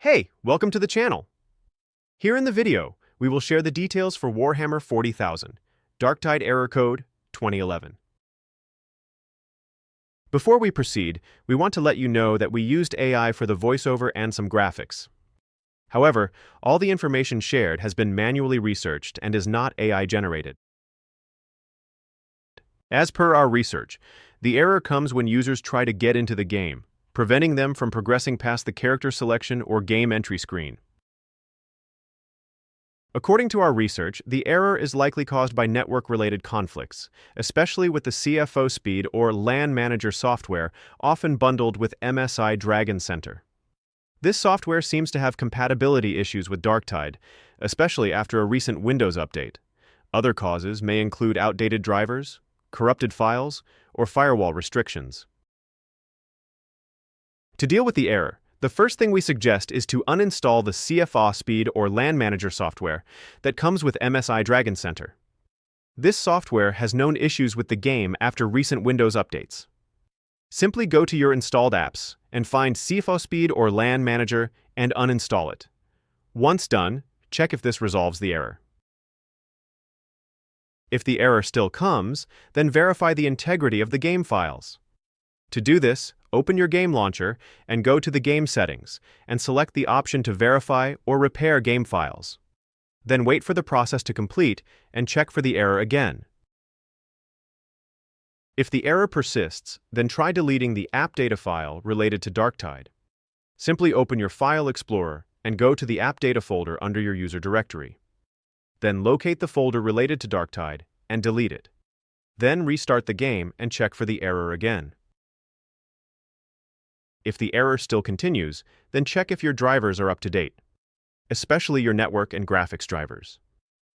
Hey, welcome to the channel. Here in the video, we will share the details for Warhammer 40,000, Darktide Error Code 2011. Before we proceed, we want to let you know that we used AI for the voiceover and some graphics. However, all the information shared has been manually researched and is not AI generated. As per our research, the error comes when users try to get into the game, preventing them from progressing past the character selection or game entry screen. According to our research, the error is likely caused by network-related conflicts, especially with the CFO speed or LAN manager software, often bundled with MSI Dragon Center. This software seems to have compatibility issues with Darktide, especially after a recent Windows update. Other causes may include outdated drivers, corrupted files, or firewall restrictions. To deal with the error, the first thing we suggest is to uninstall the CFO Speed or LAN Manager software that comes with MSI Dragon Center. This software has known issues with the game after recent Windows updates. Simply go to your installed apps and find CFO Speed or LAN Manager and uninstall it. Once done, check if this resolves the error. If the error still comes, then verify the integrity of the game files. To do this, open your game launcher and go to the game settings and select the option to verify or repair game files. Then wait for the process to complete and check for the error again. If the error persists, then try deleting the app data file related to Darktide. Simply open your File Explorer and go to the app data folder under your user directory. Then locate the folder related to Darktide and delete it. Then restart the game and check for the error again. If the error still continues, then check if your drivers are up to date, especially your network and graphics drivers.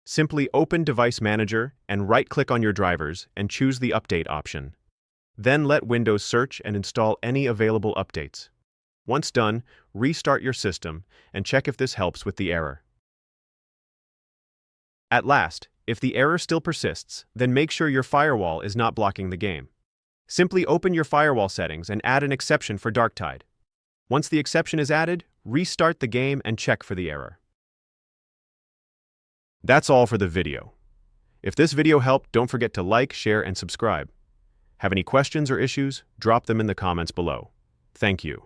Simply open Device Manager and right-click on your drivers and choose the Update option. Then let Windows search and install any available updates. Once done, restart your system and check if this helps with the error. At last, if the error still persists, then make sure your firewall is not blocking the game. Simply open your firewall settings and add an exception for Darktide. Once the exception is added, restart the game and check for the error. That's all for the video. If this video helped, don't forget to like, share, and subscribe. Have any questions or issues? Drop them in the comments below. Thank you.